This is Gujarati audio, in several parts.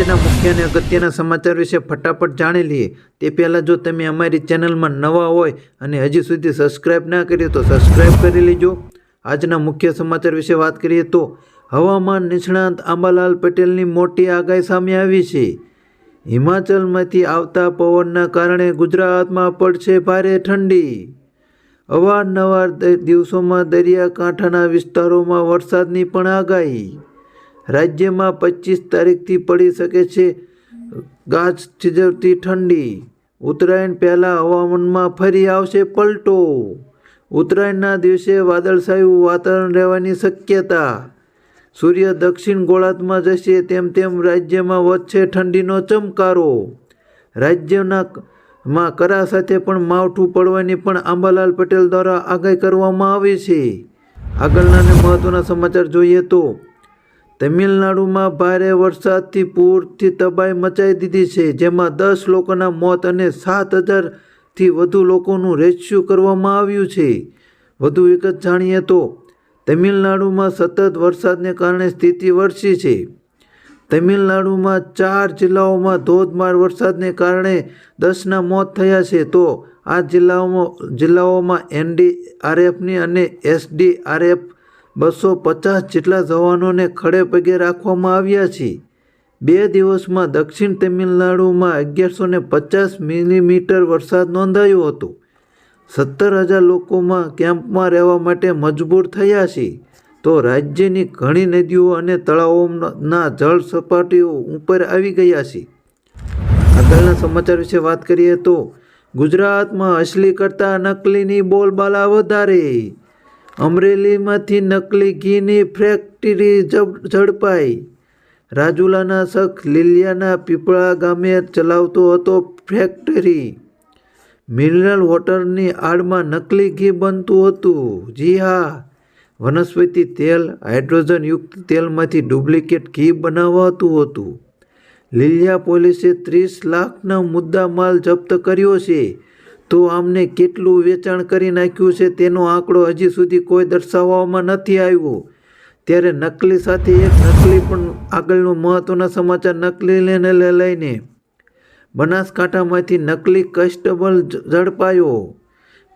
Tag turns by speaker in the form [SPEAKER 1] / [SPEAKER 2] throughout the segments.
[SPEAKER 1] આજના મુખ્ય અને અગત્યના સમાચાર વિશે ફટાફટ જાણી લઈએ તે પહેલાં જો તમે અમારી ચેનલમાં નવા હોય અને હજી સુધી સબસ્ક્રાઈબ ના કરી તો સબસ્ક્રાઈબ કરી લેજો। આજના મુખ્ય સમાચાર વિશે વાત કરીએ તો હવામાન નિષ્ણાત આંબાલાલ પટેલની મોટી આગાહી સામે આવી છે। હિમાચલમાંથી આવતા પવનના કારણે ગુજરાતમાં પડશે ભારે ઠંડી। અવારનવાર દિવસોમાં દરિયાકાંઠાના વિસ્તારોમાં વરસાદની પણ આગાહી। રાજ્યમાં 25 તારીખથી પડી શકે છે ગાજથી ઠંડી। ઉત્તરાયણ પહેલાં હવામાનમાં ફરી આવશે પલટો। ઉત્તરાયણના દિવસે વાદળછાયું વાતાવરણ રહેવાની શક્યતા। સૂર્ય દક્ષિણ ગોળાર્ધમાં જશે તેમ રાજ્યમાં વધશે ઠંડીનો ચમકારો। રાજ્યમાં કરા સાથે પણ માવઠું પડવાની પણ આંબાલાલ પટેલ દ્વારા આગાહી કરવામાં આવી છે। આગળના અને મહત્વના સમાચાર જોઈએ તો તમિલનાડુમાં ભારે વરસાદથી પૂરથી તબાહી મચાવી દીધી છે, જેમાં 10 લોકોના મોત અને 7,000થી વધુ લોકોનું રેસ્ક્યુ કરવામાં આવ્યું છે। વધુ વિગત જાણીએ તો તમિલનાડુમાં સતત વરસાદને કારણે સ્થિતિ વરસી છે। તમિલનાડુમાં 4 જિલ્લાઓમાં ધોધમાર વરસાદને કારણે 10ના મોત થયા છે, તો આ જિલ્લાઓમાં એનડીઆરએફની અને એસડીઆરએફ 250 જેટલા જવાનોને ખડે પગે રાખવામાં આવ્યા છે। 2 દિવસમાં દક્ષિણ તમિલનાડુમાં 1150 મિલીમીટર વરસાદ નોંધાયો હતો। 17,000 લોકોમાં કેમ્પમાં રહેવા માટે મજબૂર થયા છે, તો રાજ્યની ઘણી નદીઓ અને તળાવોના જળ સપાટીઓ ઉપર આવી ગયા છે। આગળના સમાચાર વિશે વાત કરીએ તો ગુજરાતમાં અસલી કરતાં નકલીની બોલબાલા વધારે। અમરેલીમાંથી નકલી ઘીની ફેક્ટરી ઝડપાઈ। રાજુલાના શખ્સ લીલિયાના પીપળા ગામે ચલાવતો હતો ફેક્ટરી। મિનરલ વોટરની આડમાં નકલી ઘી બનતું હતું। જી હા, વનસ્પતિ તેલ હાઇડ્રોજન યુક્ત તેલમાંથી ડુપ્લિકેટ ઘી બનાવાતું હતું। લીલિયા પોલીસે 30 લાખનો મુદ્દા માલ જપ્ત કર્યો છે, તો આમને કેટલું વેચાણ કરી નાખ્યું છે તેનો આંકડો હજી સુધી કોઈ દર્શાવવામાં નથી આવ્યો। ત્યારે નકલી સાથે એક નકલી પણ આગળનો મહત્વના સમાચાર નકલીને લઈને બનાસકાંઠામાંથી નકલી કોન્સ્ટેબલ ઝડપાયો।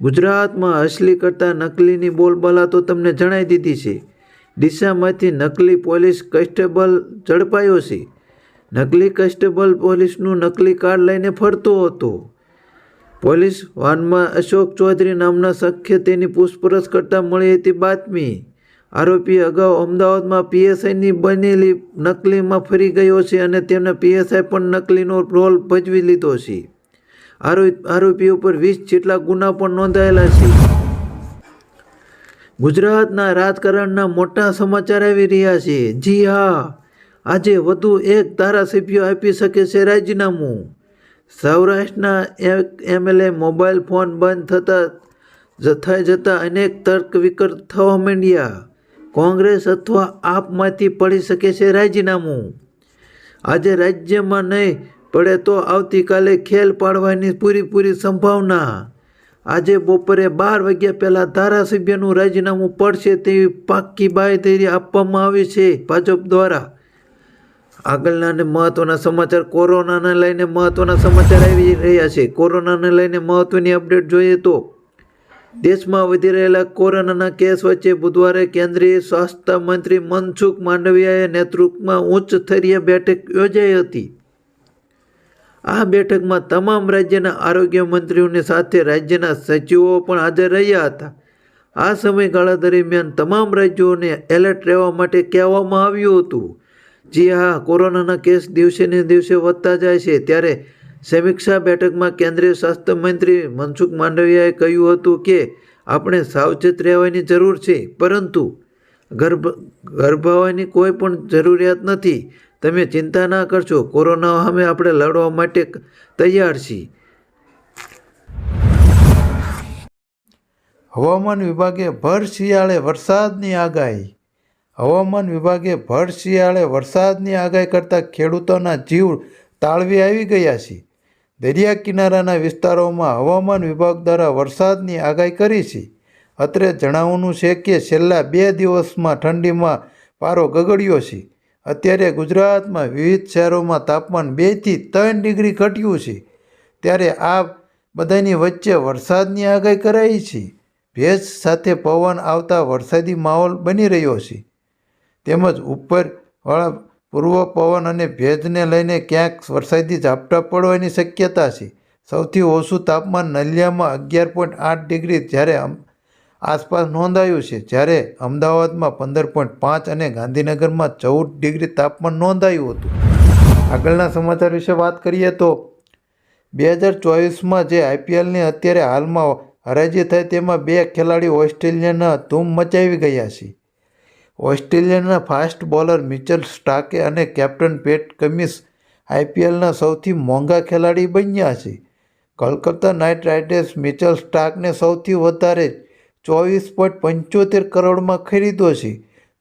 [SPEAKER 1] ગુજરાતમાં અસલી કરતાં નકલીની બોલબાલા તો તમને જણાવી દીધી છે। ડીસામાંથી નકલી પોલીસ કોન્સ્ટેબલ ઝડપાયો છે। નકલી કોન્સ્ટેબલ પોલીસનું નકલી કાર્ડ લઈને ફરતો હતો। પોલીસ વાનમાં અશોક ચૌધરી નામના શખ્સે તેની પૂછપરછ કરતા મળી હતી બાતમી। આરોપી અગાઉ અમદાવાદમાં પીએસઆઈની બનેલી નકલીમાં ફરી ગયો છે અને તેમના પીએસઆઈ પણ નકલીનો રોલ ભજવી લીધો છે। આરોપીઓ પર 20 જેટલા ગુના પણ નોંધાયેલા છે। ગુજરાતના રાજકારણના મોટા સમાચાર આવી રહ્યા છે। જી હા, આજે વધુ એક ધારાસભ્ય આપી શકે છે રાજીનામું। સૌરાષ્ટ્રના એક એમએલએ મોબાઈલ ફોન બંધ થઈ જતા અનેક તર્ક વિતર્ક થવા માંડ્યા। કોંગ્રેસ અથવા આપમાંથી પડી શકે છે રાજીનામું। આજે રાજ્યમાં નહીં પડે તો આવતીકાલે ખેલ પાડવાની પૂરેપૂરી સંભાવના। આજે બપોરે 12 વાગ્યા પહેલાં ધારાસભ્યનું રાજીનામું પડશે તેવી પાક્કી બાંયધરી આપવામાં આવી છે ભાજપ દ્વારા। આગળના અને મહત્વના સમાચાર કોરોનાને લઈને મહત્વના સમાચાર આવી રહ્યા છે। કોરોનાને લઈને મહત્વની અપડેટ જોઈએ તો દેશમાં વધી રહેલા કોરોનાના કેસ વચ્ચે બુધવારે કેન્દ્રીય સ્વાસ્થ્ય મંત્રી મનસુખ માંડવિયાએ નેતૃત્વમાં ઉચ્ચ સ્તરીય બેઠક યોજાઈ હતી। આ બેઠકમાં તમામ રાજ્યના આરોગ્ય મંત્રીઓની સાથે રાજ્યના સચિવો પણ હાજર રહ્યા હતા। આ સમયગાળા દરમિયાન તમામ રાજ્યોને એલર્ટ રહેવા માટે કહેવામાં આવ્યું હતું। જી હા, કોરોનાના કેસ દિવસે ને દિવસે વધતા જાય છે, ત્યારે સમીક્ષા બેઠકમાં કેન્દ્રીય સ્વાસ્થ્ય મંત્રી મનસુખ માંડવિયાએ કહ્યું હતું કે આપણે સાવચેત રહેવાની જરૂર છે, પરંતુ ગભરાવાની કોઈ પણ જરૂરિયાત નથી। તમે ચિંતા ના કરશો, કોરોના સામે આપણે લડવા માટે તૈયાર છીએ। હવામાન વિભાગે ભર શિયાળે વરસાદની આગાહી। હવામાન વિભાગે ભર શિયાળે વરસાદની આગાહી કરતાં ખેડૂતોના જીવ તાળવી આવી ગયા છે। દરિયા કિનારાના વિસ્તારોમાં હવામાન વિભાગ દ્વારા વરસાદની આગાહી કરી છે। અત્રે જણાવવાનું છે કે છેલ્લા 2 દિવસમાં ઠંડીમાં પારો ગગડ્યો છે અત્યારે ગુજરાતમાં વિવિધ શહેરોમાં તાપમાન 2 થી 3 ડિગ્રી ઘટ્યું છે, ત્યારે આ બધાની વચ્ચે વરસાદની આગાહી કરાઈ છે. ભેજ સાથે પવન આવતા વરસાદી માહોલ બની રહ્યો છે, તેમજ ઉપરવાળા પૂર્વ પવન અને ભેજને લઈને ક્યાંક વરસાદી ઝાપટા પડવાની શક્યતા છે. સૌથી ઓછું તાપમાન નલિયામાં 11.8 ડિગ્રી જ્યારે આસપાસ નોંધાયું છે, જ્યારે અમદાવાદમાં 15.5 અને ગાંધીનગરમાં 14 ડિગ્રી તાપમાન નોંધાયું હતું. આગળના સમાચાર વિશે વાત કરીએ તો 2024માં જે IPLની અત્યારે હાલમાં હરાજી થઈ તેમાં 2 ખેલાડી ઓસ્ટ્રેલિયાના ધૂમ મચાવી ગયા છે. ઓસ્ટ્રેલિયાના ફાસ્ટ બોલર મિચેલ સ્ટાર્કે અને કેપ્ટન પેટ કમિન્સ IPLના સૌથી મોંઘા ખેલાડી બન્યા છે. કોલકાતા નાઇટ રાઇડર્સ મિચેલ સ્ટાર્કને સૌથી વધારે 24.75 કરોડમાં ખરીદ્યો છે,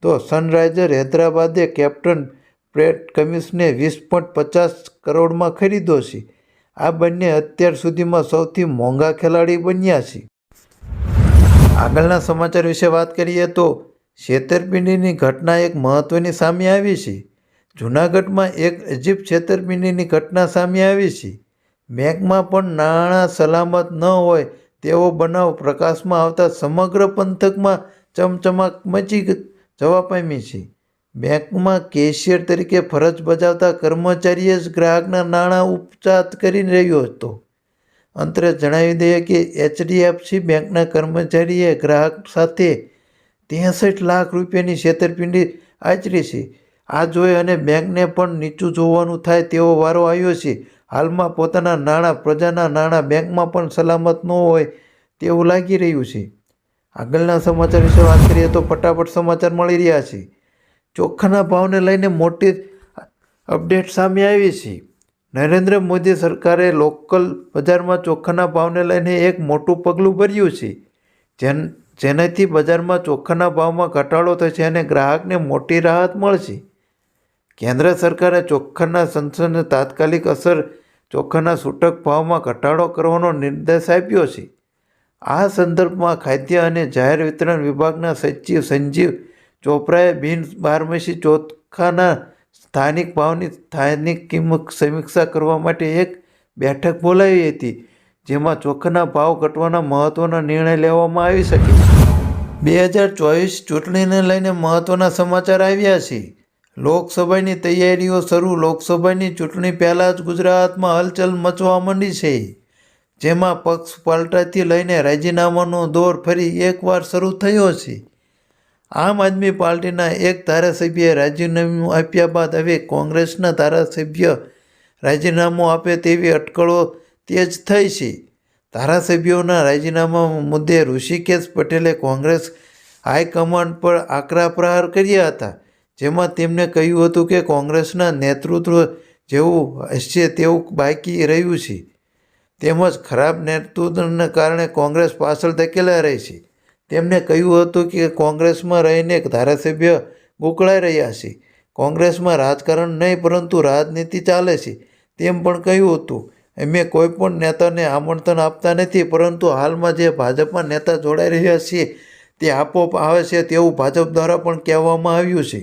[SPEAKER 1] તો સનરાઇઝર હૈદરાબાદે કેપ્ટન પેટ કમિન્સને 20.50 કરોડમાં ખરીદ્યો છે. આ બંને અત્યાર સુધીમાં સૌથી મોંઘા ખેલાડી બન્યા છે. આગળના સમાચાર વિશે વાત કરીએ તો છેતરપિંડીની ઘટના એક મહત્વની સામે આવી છે. જૂનાગઢમાં એક અજીબ છેતરપિંડીની ઘટના સામે આવી છે. બેંકમાં પણ નાણાં સલામત ન હોય તેવો બનાવ પ્રકાશમાં આવતા સમગ્ર પંથકમાં ચમચમાટ મચી જવા પામી છે. બેંકમાં કેશિયર તરીકે ફરજ બજાવતા કર્મચારીએ જ ગ્રાહકના નાણાં ઉપચાત કરી રહ્યો હતો. અંતરે જણાવી દઈએ કે HDFC બેંકના કર્મચારીએ ગ્રાહક સાથે 63 લાખ રૂપિયાની છેતરપિંડી આચરી છે. આ જોઈ અને બેંકને પણ નીચું જોવાનું થાય તેવો વારો આવ્યો છે. હાલમાં પોતાના નાણાં, પ્રજાના નાણાં બેંકમાં પણ સલામત ન હોય તેવું લાગી રહ્યું છે. આગળના સમાચાર વિશે વાત કરીએ તો ફટાફટ સમાચાર મળી રહ્યા છે. ચોખાના ભાવને લઈને મોટી અપડેટ સામે આવી છે. નરેન્દ્ર મોદી સરકારે લોકલ બજારમાં ચોખાના ભાવને લઈને એક મોટું પગલું ભર્યું છે, જેનાથી બજારમાં ચોખાના ભાવમાં ઘટાડો થશે અને ગ્રાહકને મોટી રાહત મળશે. કેન્દ્ર સરકારે ચોખાના સંસ્કરણને તાત્કાલિક અસર ચોખાના છૂટક ભાવમાં ઘટાડો કરવાનો નિર્દેશ આપ્યો છે. આ સંદર્ભમાં ખાદ્ય અને જાહેર વિતરણ વિભાગના સચિવ સંજીવ ચોપરાએ બિન બારમાસી ચોખાના સ્થાનિક ભાવની સ્થાનિક કિંમત સમીક્ષા કરવા માટે એક બેઠક બોલાવી હતી, જેમાં ચોખાના ભાવ ઘટવાના મહત્વના નિર્ણય લેવામાં આવી શકે છે. 2024 ચૂંટણીને લઈને મહત્વના સમાચાર આવ્યા છે. લોકસભાની તૈયારીઓ શરૂ. લોકસભાની ચૂંટણી પહેલાં જ ગુજરાતમાં હલચલ મચવા માંડી છે, જેમાં પક્ષ પલટાથી લઈને રાજીનામાનો દોર ફરી એકવાર શરૂ થયો છે. આમ આદમી પાર્ટીના એક ધારાસભ્યએ રાજીનામું આપ્યા બાદ હવે કોંગ્રેસના ધારાસભ્ય રાજીનામું આપે તેવી અટકળો તેજ થઈ છે. ધારાસભ્યોના રાજીનામા મુદ્દે ઋષિકેશ પટેલે કોંગ્રેસ હાઈકમાન્ડ પર આકરા પ્રહાર કર્યા હતા, જેમાં તેમણે કહ્યું હતું કે કોંગ્રેસના નેતૃત્વ જેવું હશે તેવું બાકી રહ્યું છે, તેમજ ખરાબ નેતૃત્વને કારણે કોંગ્રેસ પાછળ ધકેલાઈ રહી છે. તેમણે કહ્યું હતું કે કોંગ્રેસમાં રહીને ધારાસભ્ય ગોકળાઈ રહ્યા છે. કોંગ્રેસમાં રાજકારણ નહીં પરંતુ રાજનીતિ ચાલે છે તેમ પણ કહ્યું હતું. અમે કોઈ પણ નેતાને આમંત્રણ આપતા નથી, પરંતુ હાલમાં જે ભાજપમાં નેતા જોડાઈ રહ્યા છે તે આપોઆપ આવે છે તેવું ભાજપ દ્વારા પણ કહેવામાં આવ્યું છે.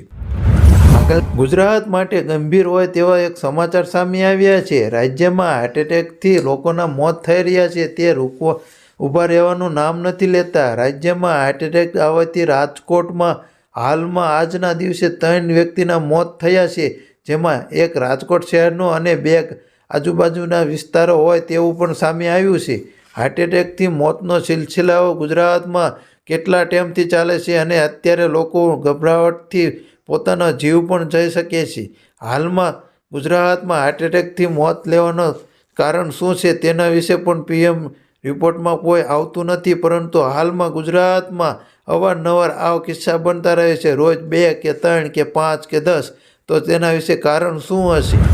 [SPEAKER 1] ગુજરાત માટે ગંભીર હોય તેવા એક સમાચાર સામે આવ્યા છે. રાજ્યમાં હાર્ટ એટેકથી લોકોના મોત થઈ રહ્યા છે, તે રોકવા ઊભા રહેવાનું નામ નથી લેતા. રાજ્યમાં હાર્ટ એટેક આવવાથી રાજકોટમાં હાલમાં આજના દિવસે 3 વ્યક્તિના મોત થયા છે, જેમાં એક રાજકોટ શહેરનો અને 2 આજુબાજુના વિસ્તારો હોય તેવું પણ સામે આવ્યું છે. હાર્ટ એટેકથી મોતનો સિલસિલાઓ ગુજરાતમાં કેટલા ટાઈમથી ચાલે છે અને અત્યારે લોકો ગભરાટથી પોતાનો જીવ પણ જઈ શકે છે. હાલમાં ગુજરાતમાં હાર્ટ એટેકથી મોત લેવાનું કારણ શું છે તેના વિશે પણ PM રિપોર્ટમાં કોઈ આવતું નથી, પરંતુ હાલમાં ગુજરાતમાં અવારનવાર આવા કિસ્સા બનતા રહે છે, રોજ 2 કે 3 કે 5 કે 10. તો તેના વિશે કારણ શું હશે?